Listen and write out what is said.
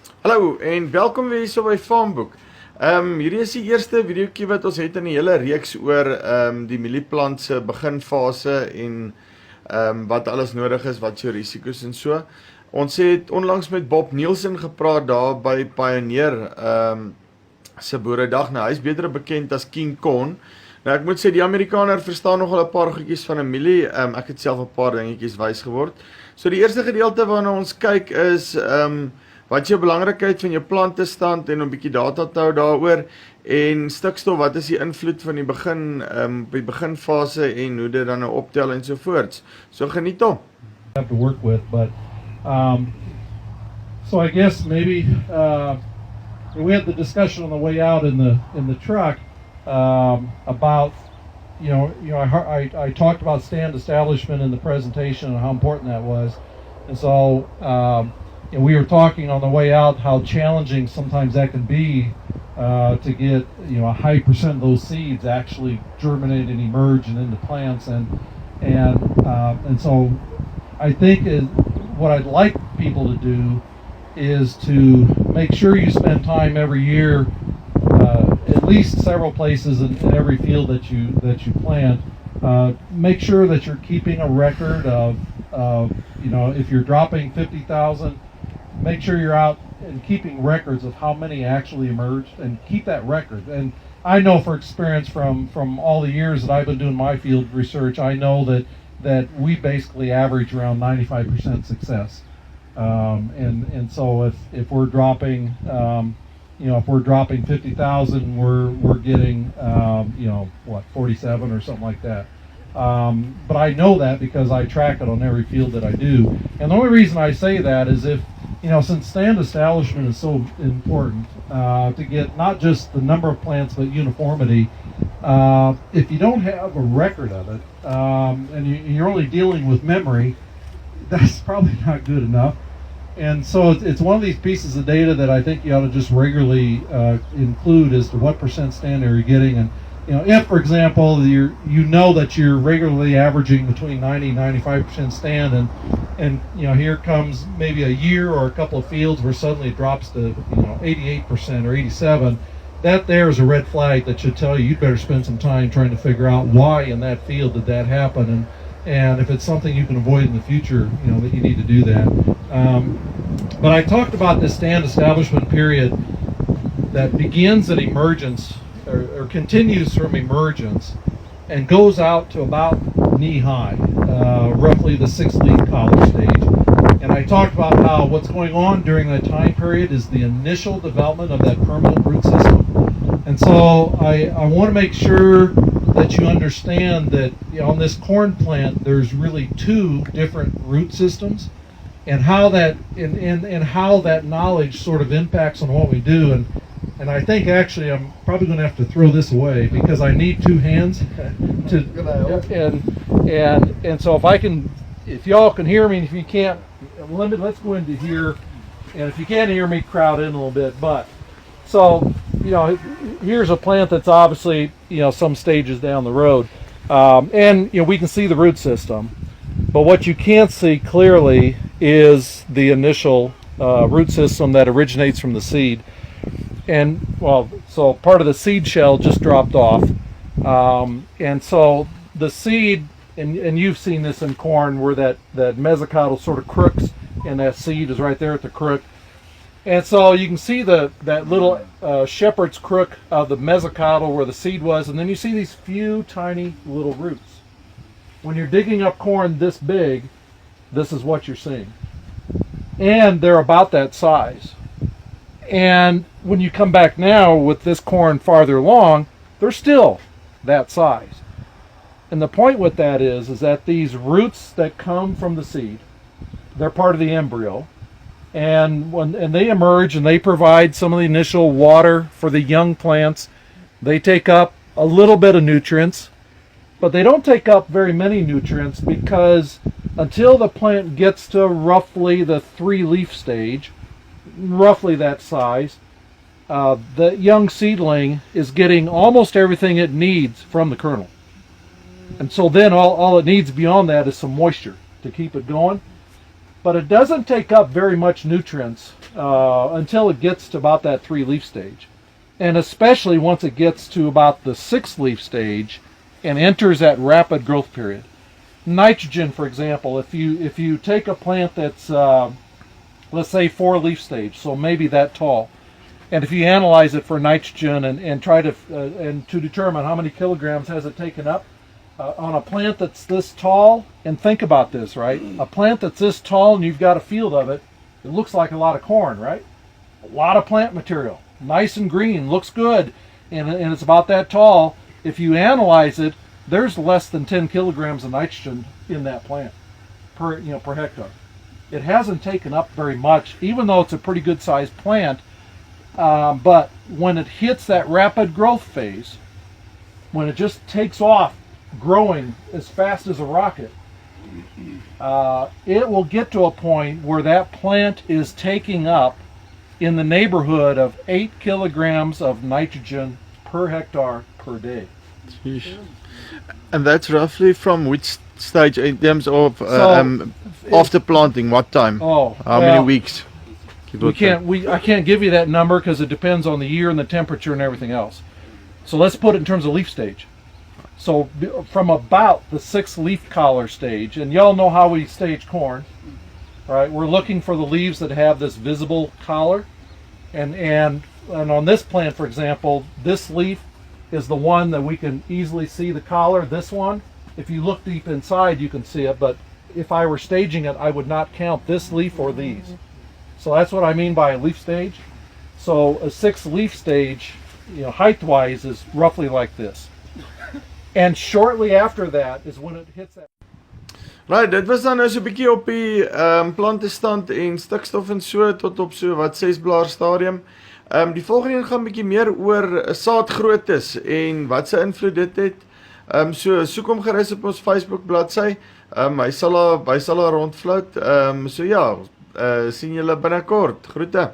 Hallo en welkom weer hier by Farmboek. Hierdie is die eerste videoetjie wat ons het in die hele reeks oor die mielieplant se beginfase en wat alles nodig is, wat jou risiko's en so. Ons het onlangs met Bob Nielsen gepraat daar by Pioneer se boeredag. Nou, hy is beter bekend as King Corn. Nou, ek moet sê, die Amerikaner verstaan nogal 'n paar goedjies van 'n mielie. Ek het self 'n paar dingetjies wys geword. So die eerste gedeelte waarna ons kyk is wat is jou belangrikheid van jou plantestand en om 'n bietjie data te hou daaroor, en stikstof, wat is die invloed van die begin, die beginfase en hoe dit dan nou optel en so voorts. So geniet hom. Have to work with, but so I guess maybe we had the discussion on the way out in the truck about I talked about stand establishment in the presentation and how important that was, and so and we were talking on the way out how challenging sometimes that can be to get a high percent of those seeds actually germinate and emerge and into plants, and so I think what I'd like people to do is to make sure you spend time every year, at least several places in every field that you plant. Make sure that you're keeping a record of if you're dropping 50,000, make sure you're out and keeping records of how many actually emerged, and keep that record. And I know for experience from all the years that I've been doing my field research, I know that we basically average around 95% success. And so if we're dropping if we're dropping 50,000, we're getting 47 or something like that. But I know that because I track it on every field that I do. And the only reason I say that is since stand establishment is so important to get not just the number of plants but uniformity, if you don't have a record of it and you're only dealing with memory, that's probably not good enough. And so it's one of these pieces of data that I think you ought to just regularly include as to what percent stand are you getting. And if, for example, that you're regularly averaging between 90 and 95% stand, and here comes maybe a year or a couple of fields where suddenly it drops to 88% or 87%, that there is a red flag that should tell you'd better spend some time trying to figure out why in that field did that happen, and if it's something you can avoid in the future, that you need to do that. But I talked about this stand establishment period that begins at emergence or continues from emergence and goes out to about knee high, roughly the 6-leaf college stage. And I talked about how what's going on during that time period is the initial development of that permanent root system. And so I want to make sure that you understand that on this corn plant there's really two different root systems, and how that and how that knowledge sort of impacts on what we do. And I think actually I'm probably going to have to throw this away because I need two hands to and so if y'all can hear me, and if you can't, let's go into here, and if you can't hear me, crowd in a little bit. But so here's a plant that's obviously some stages down the road, and we can see the root system, but what you can't see clearly is the initial root system that originates from the seed. And so part of the seed shell just dropped off, and so the seed, and you've seen this in corn where that mesocotyl sort of crooks, and that seed is right there at the crook. And so you can see that little shepherd's crook of the mesocotyl where the seed was, and then you see these few tiny little roots. When you're digging up corn this big, this is what you're seeing. And they're about that size. And when you come back now with this corn farther along, they're still that size. And the point with that is that these roots that come from the seed, they're part of the embryo. And they emerge and they provide some of the initial water for the young plants. They take up a little bit of nutrients, but they don't take up very many nutrients, because until the plant gets to roughly the 3-leaf stage, roughly that size, the young seedling is getting almost everything it needs from the kernel. And so then all it needs beyond that is some moisture to keep it going. But it doesn't take up very much nutrients until it gets to about that 3-leaf stage. And especially once it gets to about the 6-leaf stage and enters that rapid growth period. Nitrogen, for example, if you take a plant that's, let's say 4-leaf stage, so maybe that tall, and if you analyze it for nitrogen and try to and to determine how many kilograms has it taken up, on a plant that's this tall, and think about this, right? A plant that's this tall and you've got a field of it, it looks like a lot of corn, right? A lot of plant material, nice and green, looks good, and it's about that tall. If you analyze it, there's less than 10 kilograms of nitrogen in that plant per hectare. It hasn't taken up very much, even though it's a pretty good sized plant. But when it hits that rapid growth phase, when it just takes off growing as fast as a rocket, it will get to a point where that plant is taking up in the neighborhood of 8 kilograms of nitrogen per hectare per day. Jeez. And that's roughly from which stage in terms of after planting? What time? Oh, how many weeks? I can't give you that number because it depends on the year and the temperature and everything else. So let's put it in terms of leaf stage. So from about the 6th leaf collar stage, and y'all know how we stage corn, right? We're looking for the leaves that have this visible collar, and on this plant, for example, this leaf is the one that we can easily see the collar. This one, if you look deep inside, you can see it, but if I were staging it, I would not count this leaf or these. So that's what I mean by a leaf stage. So a 6th leaf stage, height-wise, is roughly like this. And shortly after that is when it hits that. Right, dit was dan nou so 'n bietjie op die plantestand en stikstof en so tot op so wat 6 blaar stadium. Die volgende een gaan bietjie meer oor saadgroottes en wat se invloed dit het. So soek hom gerus op ons Facebook bladsy. Hy sal daar rondfloat. So ja, sien julle binnekort. Groete.